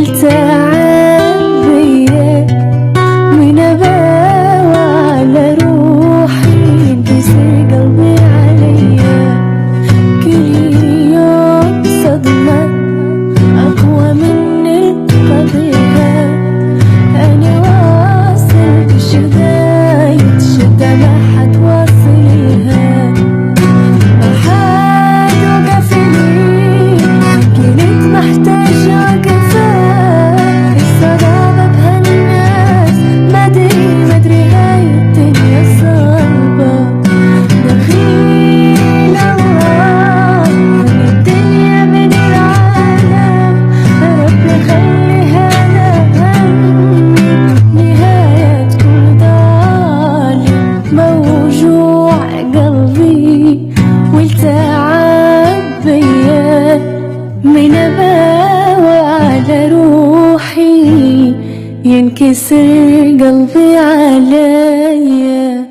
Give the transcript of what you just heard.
والتعب بيا من أباوى على روحي ينكسر قلبي عليا. كل يوم صدمة أقوى من قضيها. أنا واصل بشداية شدة ما حد واصلها. ما حد وقف لي كنت محتاجة وقفة. الصداقة بهالناس مدري هاي الدنيا صعبة. دخيل الله من الدنيا من العالم. ربنا خليها لهم نهاية كل ظالم. موجوع قلبي والتعب بيا من أباوى على روحي ينكسر قلبي عليا.